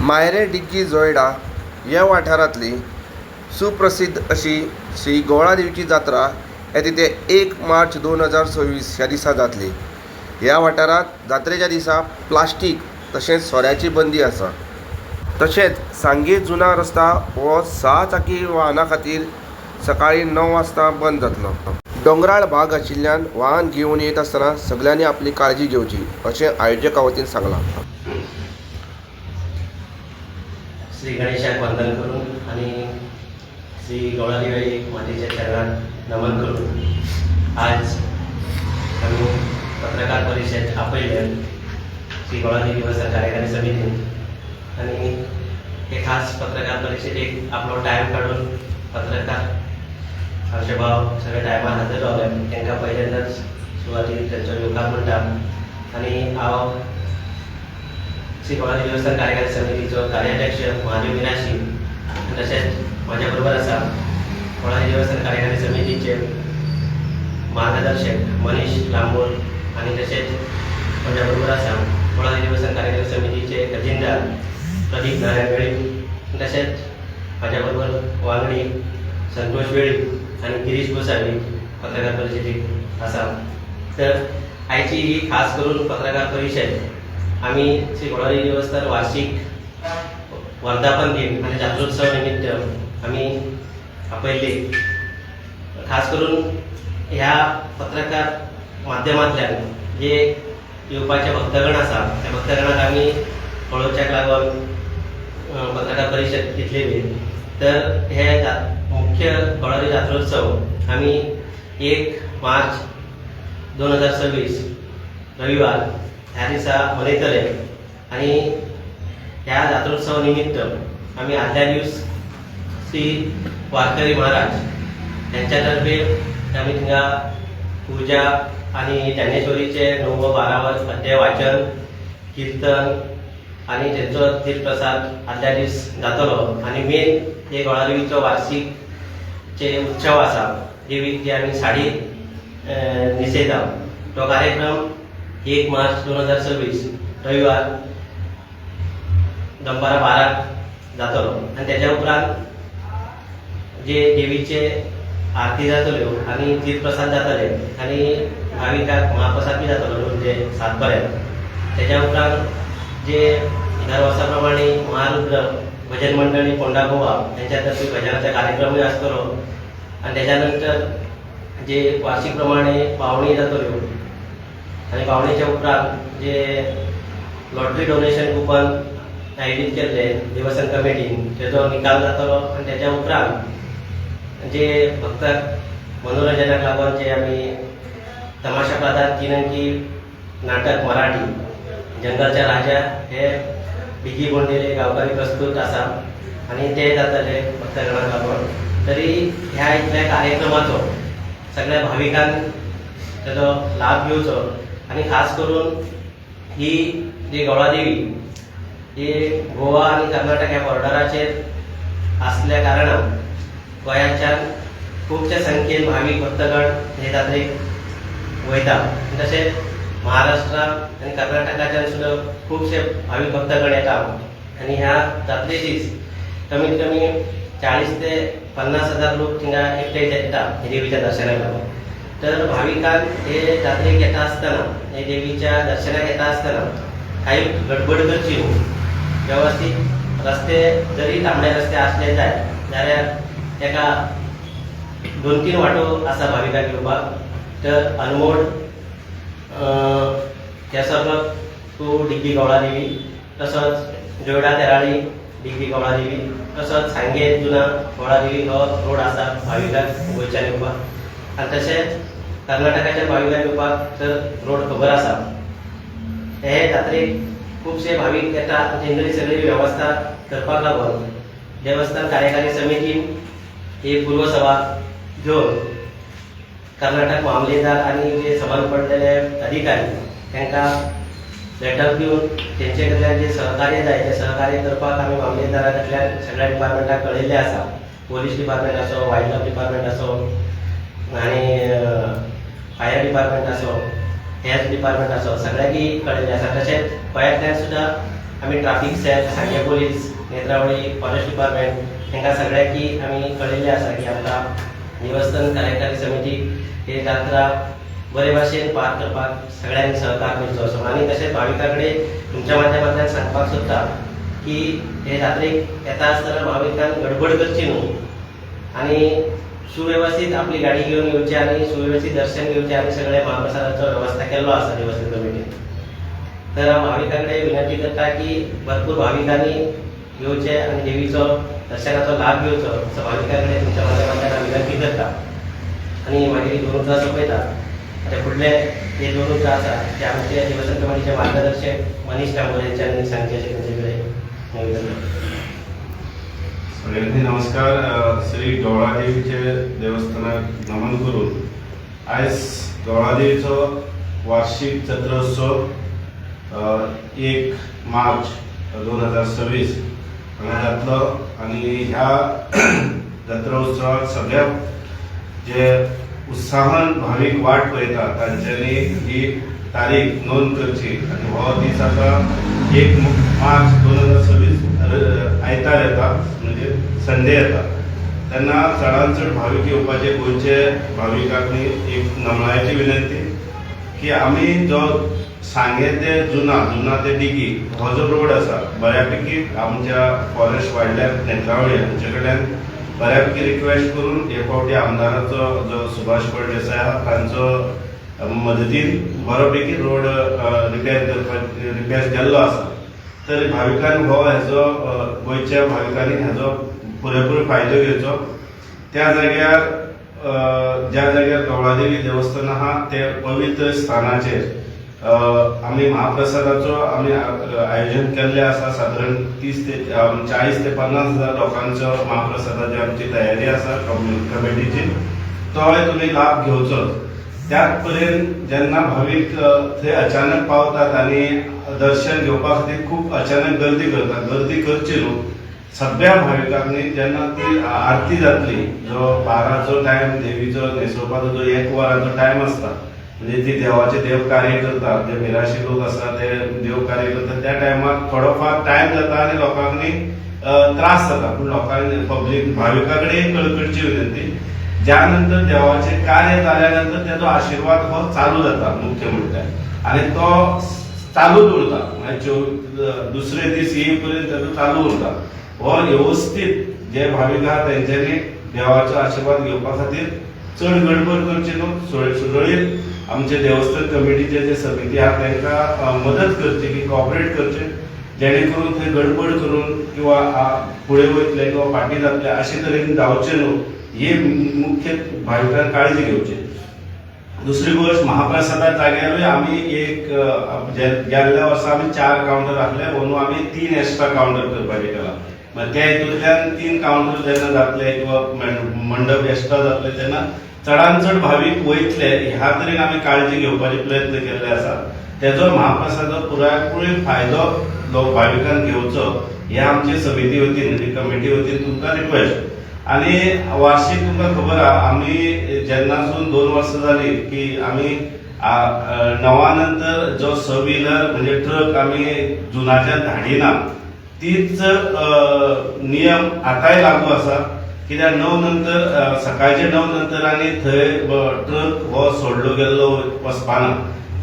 मायरे डिग्गी जोयडा ह्या वाठारांतली सुप्रसिद्ध अशी श्री गोवळादेवीची जात्रा येते 1 मार्च 2026 ह्या दिसा जातली। ह्या वाठारांत जात्रेच्या दिसा प्लास्टीक तशेंच सोऱ्याची बंदी आसा। तशेंच सांगे जुना रस्ता हो 6 चाकी वाहनां खातीर सकाळी 9 वाजता बंद जातलो। डोंगराळ भाग आशिल्ल्यान वाहन घेवन येत आसतना सगळ्यांनी आपली काळजी घेवची अशें आयोजका वतीन सांगलां। श्री गणेशाक वंदन करून आणि श्री गोवळादेवी मातेच्या चरणात नमन करून आज आम्ही पत्रकार परिषद आपयल्या श्री गोवळादेवी दिवस कार्यकारी समितीन आणि हे खास पत्रकार परिषदेक आपलो टायम काढून पत्रकार आमचे भाव सगळे टायमार हजर रावले। तांकां पहिल्यांदाच सुवातेर त्यांचो येवकार म्हणटा आणि हांव श्री गोवळादेवी देवस्थान कार्यकारी समितीचो कार्याध्यक्ष महादेव मिनाशी तशेंच माझ्या बरोबर आसा गोवळादेवी देवस्थान कार्यकारी समितीचे मार्गदर्शक मनीष लांबोर आणि तशेंच माझ्या बरोबर आसा गोवळादेवी देवस्थान कार्यकारी समितीचे खजिनदार प्रदीप नारायण वेळी तशेंच माझ्या बरोबर वांगडी संतोष वेळी आणि गिरीश गोसावी पत्रकार परिषदेक आसा। तर आयची ही खास करून पत्रकार परिषद आम्ही श्री गोवळादेवी देवस्थान वार्षिक वर्धापन दिन आणि जात्रोत्सव निमित्त आम्ही आपयली। खास करून ह्या पत्रकार माध्यमांतल्यान जे येवपाचे भक्तगण आसा त्या भक्तगणाक आम्ही पळोवच्याक लागून पत्रकार परिषद घेतलेली। तर हे मुख्य गोवळादेवी जात्रोत्सव आम्ही 1 मार्च 2026 रविवार ह्या दिसा मनयतले आणि ह्या जात्रोत्सव निमित्त आम्ही आदल्या दिवस श्री वारकरी महाराज यांच्यातर्फे आम्ही थिंगा पूजा आणि ज्ञानेश्वरीचे 9 व 12 अध्याय वाचन कीर्तन आणि त्यांचो तीर्थप्रसाद आदल्या दीस जातलो आणि मेन हे गोवळादेवीचो वार्षिकचे उत्सव आसा देवीक जे आम्ही साडी न्हेसयता तो कार्यक्रम 1 मार्च 2026 रविवार दनपारा 12 जातलो आणि त्याच्या उपरांत जे देवीचे आरती जातल्यो आणि तीर्थप्रसाद जातले आणि भाविकांक महाप्रसाद बी जातलो म्हणजे 7 पर्यंत। त्याच्या उपरांत जे दर वर्षाप्रमाणे महारुद्र भजन मंडळी कोंडागोवा यांच्यातर्फे भजनाचा कार्यक्रमही असतो आणि त्याच्यानंतर जे वार्षिकप्रमाणे पावणी जातल्यो आणि पावणीच्या उपरांत जे लॉटरी डोनेशन कुपन आयोजित केले देवस्थान कमिटीन त्याचो निकाल जातलो आणि त्याच्या उपरांत जे फक्त मनोरंजनाक लागून जे आम्ही तमाशा प्रधान 3 अंकी नाटक मराठी जंगलचा राजा हे डिगी बोंडेले गावकरी प्रस्तुत आसा आणि ते जातले भक्तगणाक लागून। तरी ह्या इतल्या कार्यक्रमाचो सगळ्या भाविकांक त्याचो लाभ घेवचो आणि खास करून ही जी गोवळादेवी ही गोवा आणि कर्नाटक ह्या बॉर्डराचेर असल्या कारणान गोंयाच्यान खूपशा संख्येन भाविक भक्तगण हे जात्रेक वयता। तशेंच महाराष्ट्र आणि कर्नाटकाच्यान सुद्धा खूपशे भाविक भक्तगण येतात आणि ह्या जात्रेचीच कमीत कमी 40 ते 50 हजार लोक थिंगा एकटे येतात देवीच्या दर्शनाक लागून। तर भाविकांक हे जात्रेक येता आसतना हे देवीच्या दर्शनाक येता आसतना काही गडबड करची न्हू। व्यवस्थित रस्ते जरी तांबडे रस्ते असले जाल्यार एका 2-3 वाटो आसा भाविकांक येवपाक। तर अनमोड केसरगत टू डिग्गी गोवळादेवी तसोच जोयडा तेराळी डिग्गी गोवळादेवी तसोच सांगे जुना गोवळादेवी हो रोड आसा भाविकांक गोंयच्यान येवपाक आणि तशेंच कर्नाटकाच्या भाविकांक येवपाक तर रोड खबर आसा। हे जात्रेक खूपशे भाविक येता तेंची सगळी वेवस्था करपाक लागून देवस्थान कार्यकारी समितीन ही पूर्वसभा घेवन कर्नाटक मामलेदार आणि जे समान पडलेले अधिकारी तांकां लेटर दिवन तेंचे कडल्यान जे सहकार्य जाय ते सहकार्य करपाक आमी मामलेदारा कडल्यान सगळ्या डिपार्टमेंटाक कळयल्ले आसा। पोलीस डिपार्टमेंट आसो, वायल्ड लायफ डिपार्टमेंट आसो आणि फायर डिपार्टमेंट आसो, हेल्थ डिपार्टमेंट आसो सगळ्यांकी कळयल्ले आसा। तशेंच गोंयांतल्यान सुद्धा आम्ही ट्राफिक सेल, सांगे पोलीस, नेत्रावळी फॉरेस्ट डिपार्टमेंट हांकां सगळ्यांकी आमी कळयल्लें आसा की आमकां देवस्थान कार्यकारी समिती हे जात्रा बरे भाशेन पार करपाक सगळ्यांनी सहकार करचो असो आनी तशेंच भाविकां कडेन तुमच्या माध्यमांतल्यान सांगपाक सोदता की हे जात्रेक येता आसतना भाविकांक गडबड करची न्हू आनी सुवेवस्थीत आपली गाडी घेवन येवची आनी सुवेवस्थीत दर्शन घेवचें आनी सगळे महाप्रसादाचो वेवस्था केल्लो आसा देवस्थान कमिटीन. तर हांव भाविकां कडेन विनंती करता की भरपूर भाविकांनी येवचें आनी देवीचो दर्शनाचो लाभ घेवचो असो भाविकां कडेन तुमच्या माध्यमांतल्यान हांव विनंती करता. आनी मागीर 2 उतरां सोंपयता. आतां फुडले जे 2 उतरां आसा ते आमचे देवस्थान कमिटीचे मार्गदर्शक मनीष कांबोळे यांच्यांनी सांगचे अशें तेंचे कडेन निवेदन करता. सगळ्यांनी नमस्कार. श्री गवळादेवीचे देवस्थानाक नमन करून आयज गवळादेवीचो वार्षिक जत्रोत्सव 1 मार्च 2026 हांगा जातलो आनी ह्या जत्रा उत्सवाक सगळ्या जे उत्साहान भावीक वाट पळयता तांच्यांनी ही तारीख नोंद करची आनी हो दीस आसा 1 मार्च 2026 आयतार येता म्हणजे संडे येता तेन्ना चडांत चड भावीक येवपाचे गोंयचे भाविकांनी एक नमळायची विनंती की आमी जो सांगे ते जुना ते डिगी हो जो रोड आसा बऱ्यापैकी आमच्या फॉरेस्ट वायल्ड लायफ नेत्रावळी हांचे कडल्यान बऱ्यापैकी रिक्वेस्ट करून हे फावटी आमदाराचो जो सुभाष फळदेसाय आहा तांचो मदतीन बरोपैकी रोड रिपेर केल्लो आसा. तर भाविकांनी हो हेजो गोंयच्या भाविकांनी हेजो पुरेपूर फायदो घेवचो. त्या जाग्यार ज्या जाग्यार गवळादेवी देवस्थान आहा ते पवित्र स्थानाचेर आमी महाप्रसादाचो आमी आयोजन केल्लें आसा. सादारण 30 ते 40 ते 50 हजार लोकांचो महाप्रसादाची आमची तयारी आसा कमिटीची. तोय तुमी लाभ घेवचो. त्याच पर्यंत जेन्ना भावीक थंय अचानक पावतात आनी दर्शन घेवपा खातीर खूब अचानक गर्दी करतात. गर्दी करची न्हू. सगळ्या भाविकांनी जेन्ना ती आरती जातली जो 12चो टायम देवीचो न्हेसोवपाचो जो 1 वराचो टायम आसता म्हणजे ती देवाचे देव कार्य करतात जे मिराशी लोक आसा ते देव कार्य करतात त्या टायमार थोडोफार टायम जाता आनी लोकांनी त्रास जाता. पूण लोकांनी पब्लीक भाविकां कडेन कळकळची विनंती ज्या नंतर देवाचे कार्य जाल्या नंतर तेजो आशिर्वाद हो चालू जाता मुख्य म्हणल्यार आनी तो चालूच उरता म्हणजे दुसरे दीस येई पर्यंत तेजो चालू उरता. हो व्यवस्थीत जे भाविक आहा तेंच्यांनी देवाचो आशिर्वाद घेवपा खातीर चड गडबड करची न्हू. सुरळीत आमचे देवस्थान कमिटीचे जे समिती आहा तांकां मदत करची की कॉपरेट करचे जेणे करून थंय गडबड करून किंवा फुडें वयतले किंवा फाटीं जातले अशे तरेन जावचे न्हू ही मुख्य भाविकांक काळजी घेवची. दुसरी गोष्ट महाप्रसादा जाग्यारूय आमी एक गेल्ल्या वर्सा आमी 4 कावंटर आसले म्हणून आमी 3 एक्स्ट्रा कावंटर करपाचे केला. मागीर त्या हितूंतल्यान 3 कावंटर जेन्ना जातले किंवा मंडप एक्स्ट्रा जातले तेन्ना चडांत चड भावीक वयतले ह्या तरेन आमी काळजी घेवपाचे प्रयत्न केल्ले आसा. तेजो महाप्रसादाचो पुराय फायदो भाविकांक घेवचो हे आमचे समिती वतीन म्हणजे कमिटी वतीन तुमकां रिक्वेस्ट. आनी वार्षिक तुमकां खबर आहा आमी जेन्नासून 2 वर्सां जाली की आमी नवा नंतर जो 6 व्हिलर म्हणजे ट्रक आमी जुनाच्या धाडिना तीच नियम आतांय लागू आसा. कित्याक 9 नंतर सकाळचे 9 नंतर आनी थंय ट्रक हो सोडलो गेल्लो वचपाना.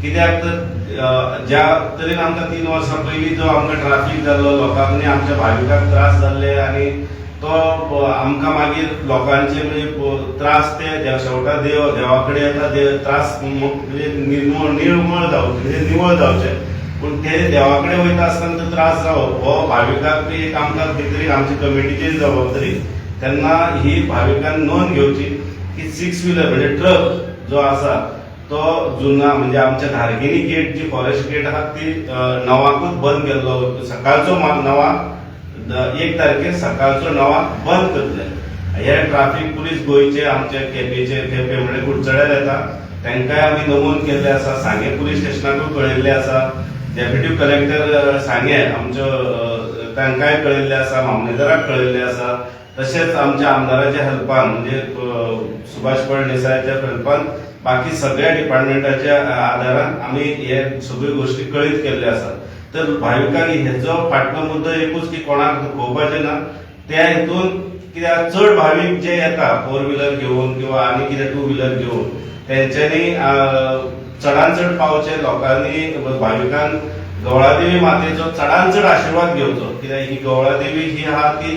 कित्याक तर ज्या तरेन आमकां 3 वर्सां पयलीं जो आमकां ट्राफीक जाल्लो लोकांनी आमच्या भाविकांक त्रास जाल्ले आनी तो आमकां मागीर लोकांचे म्हणजे त्रास ते शेवटा देवा कडेन येता त्रास म्हणजे निर्मळ जावचे म्हणजे निवळ जावचे. पूण ते देवा कडेन वयता आसतना तो त्रास जावप हो भाविकांक एक आमकां खंय आमची कमिटीची जबाबदारी. तेन्ना ही भाविकांनी नोंद घेवची की 6 व्हिलर म्हणजे ट्रक जो आसा तो जुना म्हणजे आमच्या धारगिनी गेट जी फॉरेस्ट गेट आहा ती 9 बंद केल्लो. सकाळचो 9 1 तारखेर सकाळचो 9 बंद करतले. हे ट्राफीक पुलीस गोंयचे आमचे केपे म्हणजे कुडचड्यार येता तांकांय आमी नमूद केल्ले आसा. सांगे पुलीस स्टेशनाकूय कळयल्ले आसा. डेप्युटी कलेक्टर सांगे आमच्यो तांकांय कळयल्ले आसा. मामलेदाराक कळयल्ले आसा. तशेंच आमच्या आमदाराच्या हेल्पान म्हणजे सुभाष फळदेसायाच्या हेल्पान बाकी सगळ्या डिपार्टमेंटाच्या आदारान आमी हे सगळ्यो गोश्टी कळीत केल्ल्यो आसा. तर भाविकांनी हेचो फाटलो मुद्दो एकूच की कोणाक दुखोवपाचें ना. त्या हितून कित्याक चड भाविक जे येता 4 व्हिलर घेवन किंवा आनी कितें 2 व्हिलर घेवन तेंच्यांनी चडान चड पावचे लोकांनी भाविकांक गवळादेवी मातेचो चडान चड आशिर्वाद घेवचो. कित्याक ही गवळादेवी ही आहा ती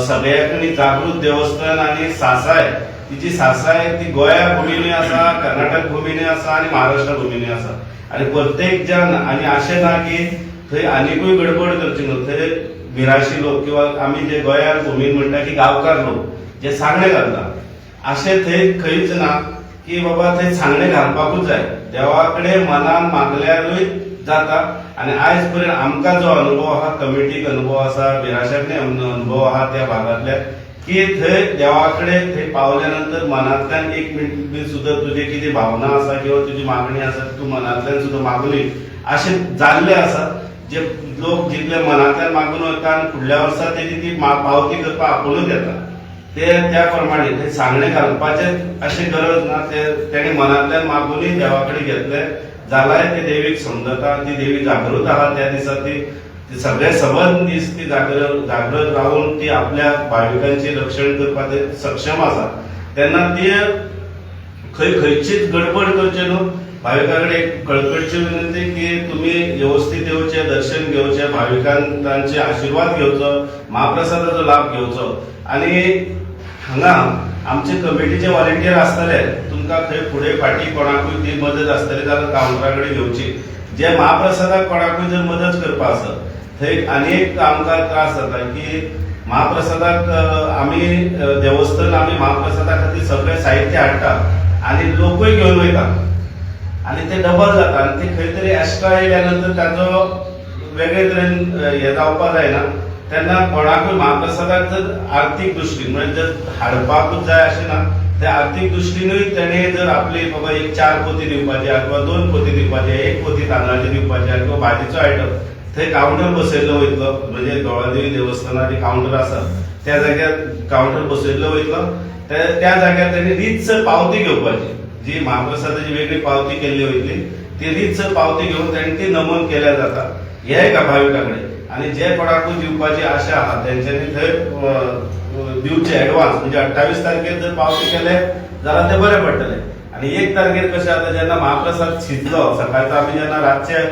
सगळ्याकडेन जागृत देवस्थान आनी सासाय तिची सासाय ती गोंया भुमीनूय आसा, कर्नाटक भुमीनूय आसा आनी महाराष्ट्र भुमीनूय आसा. आनी प्रत्येक जन आनी अशें ना की थंय आनिकूय गडबड करची न्हू. थंय मिराशी लोक किंवा आमी जे गोंया भुमीन म्हणटा की गांवकार लोक जे सांगणे घालता अशें थंय खंयच ना की बाबा थंय सांगणे घालपाकूच जाय. देवा कडेन मनान मागल्यारूय जाता. आनी आयज पर्यंत आमकां जो अनुभव आहा, कमिटीक अनुभव आसा, मिराशाकूय अनुभव आहा त्या भागांतल्या की थंय देवा कडेन थंय पावल्या नंतर मनांतल्यान 1 मिनट बी सुद्दां तुजी कितें भावना आसा किंवा तुजी मागणी आसा तूं मनांतल्यान सुद्दां मागली अशें जाल्लें आसा. जे लोक जितले मनांतल्यान मागून वता आनी फुडल्या वर्सा तेजी ती पावती करपाक आपुणूच येता. ते त्या प्रमाणे ते सांगणे घालपाचें अशें गरज ना. तेणे मनांतल्यान मागूनय देवा कडेन घेतले जाल्यार ते देवीक समजता. ती देवी जागृत आहा त्या दिसा ती सगळे सबंद दीस ती जागृत राहून ती आपल्या भाविकांचे रक्षण करपाक सक्षम आसा. तेन्ना ती खंयचीच गडबड करचे न्हू. भाविकांकडे एक कळकळीची विनंती की तुम्ही व्यवस्थित येवचे, दर्शन घेवचे, भाविकांक तांचे आशीर्वाद घेवचो, महाप्रसादाचो लाभ घेवचो. आनी हांगा आमचे कमिटीचे व्हॉलंटियर आसतले. तुमकां थंय फुडें फाटीं कोणाकूय ती मदत आसतली जाल्यार कावंटरा कडेन घेवची. जे महाप्रसादाक कोणाकूय जर मदत करपा आसत थंय आनी एक आमकां त्रास जाता की महाप्रसादाक आमी देवस्थान आमी महाप्रसादा खातीर सगळें साहित्य हाडटा आनी लोकूय घेवन वयता आनी ते डबल जाता. आनी ते खंय तरी एक्स्ट्रा येयल्या नंतर ताचो वेगळे तरेन हें जावपाक जायना. तेन्ना कोणाकूय महाप्रसादाक जर आर्थीक दृश्टीन म्हणजे जर हाडपाकूच जाय अशें ना. त्या आर्थीक दृश्टीनूय तेणे जर आपली बाबा एक 4 पोती दिवपाचे किंवा 2 पोती दिवपाचे, 1 पोती तांदळाचे दिवपाचे किंवा भाजीचो आयटम थंय कावंटर बसयल्लो वयतलो. म्हणजे गवळादेवी देवस्थानाचे कावंटर आसा त्या जाग्यार कावंटर बसयल्लो वयतलो. त्या जाग्यार तेणी रीतसर पावती घेवपाची. जी महाप्रसादाची वेगळी पावती केल्ली वयतली ती रीतसर पावती घेवन तेणी ती नमूद केल्या जाता. हे का भाविका कडेन. आनी जे कोणाकूय दिवपाची आशा आहा तेंच्यांनी थंय दिवचे एडवान्स. म्हणजे 28 तारखेर जर पावती केले जाल्यार ते बरें पडटले. आनी 1 तारखेर कशें जाता जेन्ना महाप्रसाद शिजलो सकाळचो आमी जेन्ना रातचे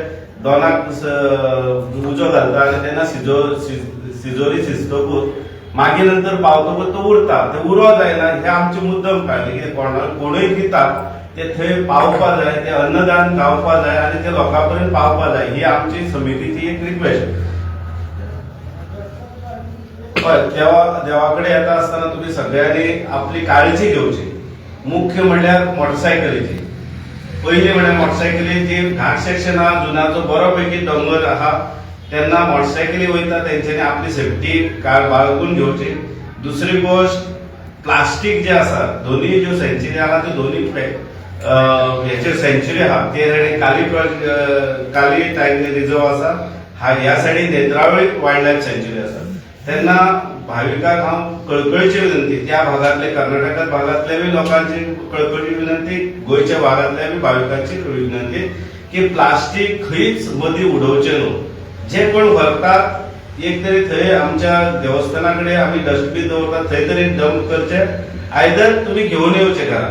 2 उजो घालता आनी तेन्ना शिजोरी शिजतकूच मागीर नंतर पावतकूच तो उरता. ते उरो जायना हे आमचे मुद्दम कळ्ळें की कोणूय दितात ते थंय पावपा जाय, ते अन्नदान जावपा जाय आनी ते लोकां पर्यंत पावपा जाय. ही आमची समितीची एक रिक्वेस्ट. देवा कडेन येता आसतना तुमी सगळ्यांनी आपली काळजी घेवची. मुख्य म्हणल्यार मोटरसायकलीची. पयली म्हणल्यार मोटरसायकलीची घाट सेक्शन आहा जुनाचो बरोपैकी दोंगर आहा तेन्ना मोटरसायकली वयता तेंच्यांनी आपली सेफ्टी बाळगून घेवची. दुसरी गोष्ट प्लास्टीक जे आसा दोनूय ज्यो सेंच्युरी आहा त्यो दोनूय हेचेर सेंच्युरी आहा ते काली टायगर रिझर्व आसा. ह्या सायडीन नेत्रावळी वायल्ड लायफ सेंच्युरी आसा. तेन्ना भाविकांक हांव कळकळीची विनंती त्या भागातले कर्नाटकात भागातल्या लोकांची कळकळीची विनंती, गोंयच्या भागातल्या भाविकांची विनंती की प्लास्टीक खंयच मदीं उडोवचें न्हू. जे कोण व्हरतात एक तरी थंय आमच्या देवस्थानाकडे आमी डस्टबीन दवरतात थंय तरी डंप करचे. आयदर तुमी घेवन येवचे घरा.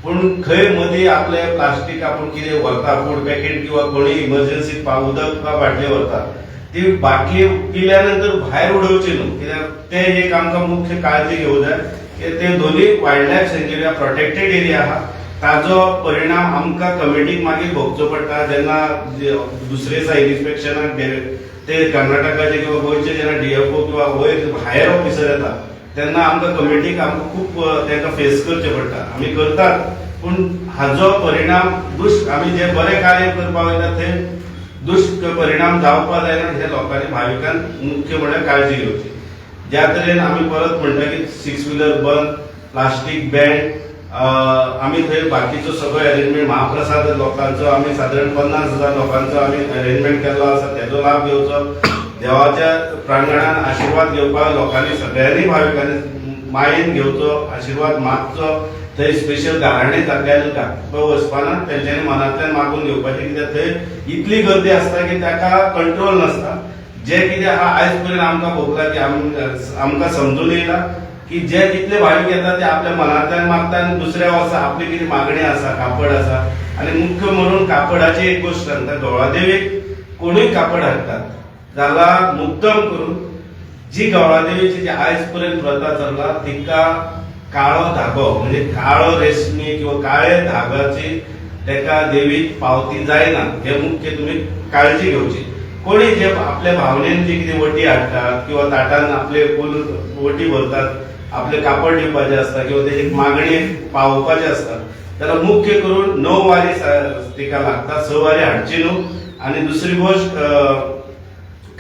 पूण खंय मदीं आपले प्लास्टीक आपूण कितें व्हरता फूड पॅकेट किंवा कोणी इमर्जन्सी उदक वा बाटली व्हरता ती बाटली पिल्या नंतर भायर उडोवची न्हू. कित्याक ते एक आमकां मुख्य काळजी घेवूंक जाय की ते दोनूय wild life sanctuary protected area आहा. ताजो परिणाम आमकां कमिटीक मागीर भोगचो पडटा जेन्ना दुसरे सायड इन्स्पेक्शनाक ते कर्नाटकाचे किंवा गोंयचे जेन्ना DFO किंवा वयर हायर ऑफिसर येता तेन्ना आमकां कमिटीक आमकां खूब तांकां फेस करचें पडटा. आमी करतात पूण हाजो परिणाम आमी जे बरें कार्य करपाक वयता थंय दुष्परिणाम जावपाक जायना हे लोकांनी भाविकांक मुख्य म्हळ्यार काळजी घेवची. ज्या तरेन आमी परत म्हणटा की 6 व्हिलर बंद, प्लास्टीक बॅन, आमी थंय बाकीचो सगळो अरेंजमेंट महाप्रसाद लोकांचो आमी सादारण 50,000 लोकांचो आमी अरेंजमेंट केल्लो आसा तेजो लाभ घेवचो. देवाच्या प्रांगणान आशिर्वाद घेवपाक लोकांनी सगळ्यांनी भाविकांनी मायेन घेवचो आशीर्वाद मागचो थंय स्पेशल गाराणे जाग्यार वचपाना तेंच्यांनी मनांतल्यान मागून घेवपाचें कित्याक थंय इतली गर्दी आसता की ताका कंट्रोल नासता जे कितें आहा आयज पर्यंत आमकां भोगला की आमकां समजून येयला की जे जितले भावीक येता ते आपल्या मनांतल्यान मागता आनी दुसऱ्या वर्सा आपली कितें मागणी आसा कापड आसा आनी मुख्य म्हणून कापडाची एक गोश्ट सांगता गवळादेवीक कोणूय कापड हाडटात जाल्यार मुद्दम करून जी गवळादेवीची जी आयज पर्यंत प्रथा चल्ला तिका काळो धागो म्हणजे काळो रेशमी किंवा काळे धागाची तेका देवीक पावती जायना हे मुख्य तुमी काळजी घेवची कोणी जे आपल्या भावनेन जी कितें वटी हाडटात किंवा ताटान आपले फूल वटी भरतात आपले कापड दिवपाचे असता किंवा तेजी मागणी पावोवपाचे असता जाल्यार मुख्य करून 9 वारी तिका लागता 6 वारी हाडची न्हू आनी दुसरी गोश्ट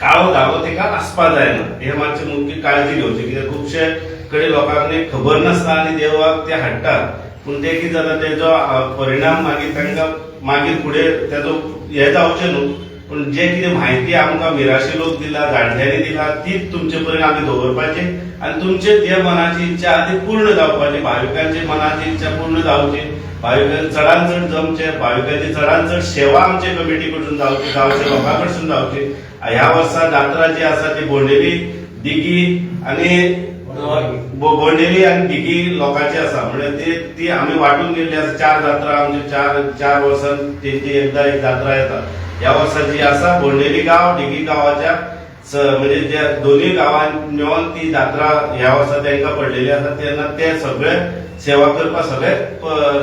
काळो धागो तिका आसपा जायना हे मातशें मुख्य काळजी घेवची कित्याक खुबशे कडेन लोकांनी खबर नासता आनी देवाक ते हाडटात पूण ते कितें जाता तेजो परिणाम मागीर तांकां मागीर फुडें तेजो हे जावचें न्हू पूण जे कितें म्हायती आमकां मिराशी लोक दिला जाणट्यांनी दिला तीच तुमचे पर्यंत आमी दवरपाची आनी तुमचे जे मनाची इच्छा आहा ती पूर्ण जावपाची भाविकांची मनाची इच्छा पूर्ण जावची भाविकांक चडांत चड जमचे भाविकांची चडांत चड सेवा आमचे कमिटी कडसून जावची गांवच्या लोकां कडसून जावची ह्या वर्सा जात्रा जी आसा ती बोंडेली दिगी आनी बोंडेली आनी दिगी लोकांची आसा म्हणजे ती आमी वांटून गेल्ली आसा 4 जात्रा आमची 4 वर्सान तेंची एकदा एक जात्रा येता ह्या वर्सा जी आसा बोंडेली गांव दिगी गांवाच्या म्हणजे जे दोन्ही गांवांत मेळोन ती जात्रा ह्या वर्सा तांकां पडलेली आसा तेन्ना ते सगळे सेवा करपाक सगळे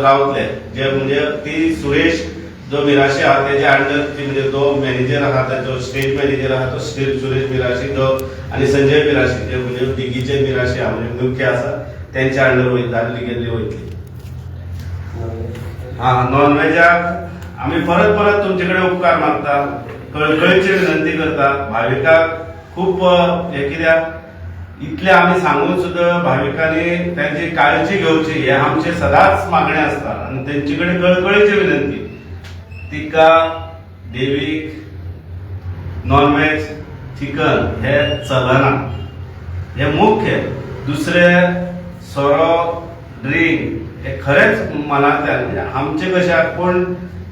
रावतले जे म्हणजे ती सुरेश जो मिराशी आहा तेच्या अंडर म्हणजे जो मॅनेजर आहा जो स्टेज मॅनेजर आहा तो सुरेश मिराशी तो आणि संजय मिराशी जे म्हणजे दिगीचे मिराशी आहा म्हणजे मुख्य आसा त्यांच्या अंडर वयतली गेल्ली वयतली हा नॉन वेजाक आम्ही परत परत तुमचे कडेन उपकार मागता कळकळीची विनंती करता भाविकाक खूप हे कित्याक इतले आम्ही सांगून सुद्धा भाविकांनी त्यांची काळजी घेवची हे आमचे सदांच मागणे आसता आणि त्यांचे कडेन कळकळीची विनंती तिका देवीक नॉनव्हेज चिकन हे चलना हे मुख्य दुसरे सोरो ड्रिंक हे खरेच मनांतल्यान म्हणजे आमचे कशे पण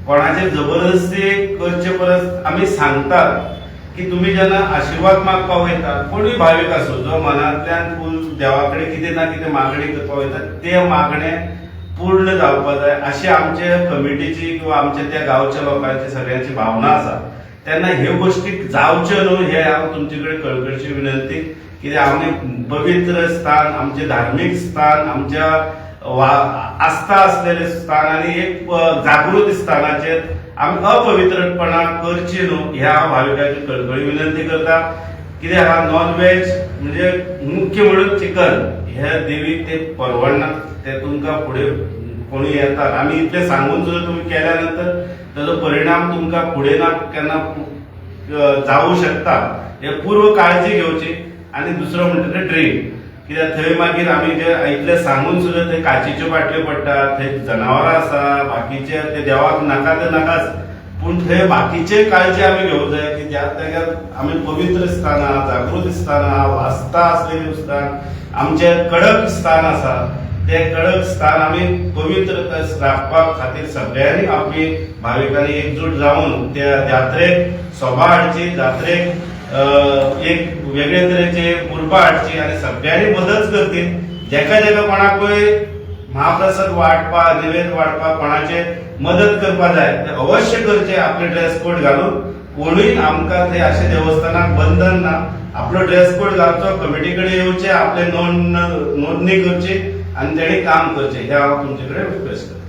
कोणाचे जबरदस्ती करचे परस आम्ही सांगतात की तुम्ही जेन्ना आशीर्वाद मागपाक वयता कोणूय भावीक आसूं जो मनांतल्यान फूल देवा कडेन कितें ना कितें मागणी करपाक वयता ते मागणे पूर्ण जावपाक जाय अशी आमचे कमिटीची किंवा आमच्या त्या गांवच्या लोकांची सगळ्यांची भावना आसा तेन्ना ह्यो गोष्टी जावच्यो न्हू हे हांव तुमचे कडेन कळकळीची विनंती कित्याक आमी पवित्र स्थान आमचे धार्मीक स्थान आमच्या आस्था असलेले स्थान आणि एक जागृत स्थानाचेर आमी अपवित्रपणा करची न्हू ह्या भाविकांची कळकळी विनंती करता कित्याक हा नॉन व्हेज म्हणजे मुख्य म्हणून चिकन हे देवीक ते परवडना ते तुमकां फुडें कोणी येतात आमी इतले सांगून सुद्दां तुम्ही केल्या नंतर ताजो परिणाम तुमकां फुडें ना केन्ना जावू शकता हे पूर्व काळजी घेवची आणि दुसरो म्हणटा ते ड्रिंक कित्याक थंय मागीर आमी जे इतले सांगून सुद्दां थंय काचेच्यो बाटल्यो पडटात थंय जनावरां आसा बाकीचे ते देवाक नाका ते नाकाच पूण थंय बाकीचे काळजी आमी घेवंक जाय की ज्या जाग्यार आमी पवित्र स्थान आहा जागृत स्थान आहा आस्था असलेले स्थान आमचे कडक स्थान आसा ते कडक स्थान आमी पवित्र राखपा खातीर सगळ्यांनी आपली भाविकांनी एकजूट जावन त्या जात्रेक सोबा हाडची जात्रेक एक वेगळे तरेचे उर्बा हाडची आनी सगळ्यांनी मदत करची जेका जेका कोणाकूय महाप्रसाद वाटपा निवेद वाटपा कोणाचे मदत करपा जाय ते अवश्य करचे आपले ड्रेस कोड घालून कोणूय आमकां ते अशे देवस्थानाक बंधन ना आपलो ड्रेस कोड घालचो कमिटी कडेन येवचे आपले नोंदणी करची आणि तेणी काम करचे हे हांव तुमचे कडेन रिक्वेस्ट करता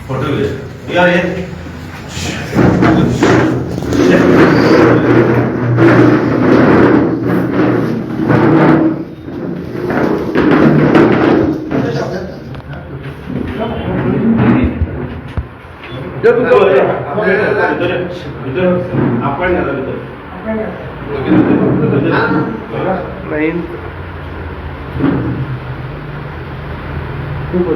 फोटो घे या ये आपण खूप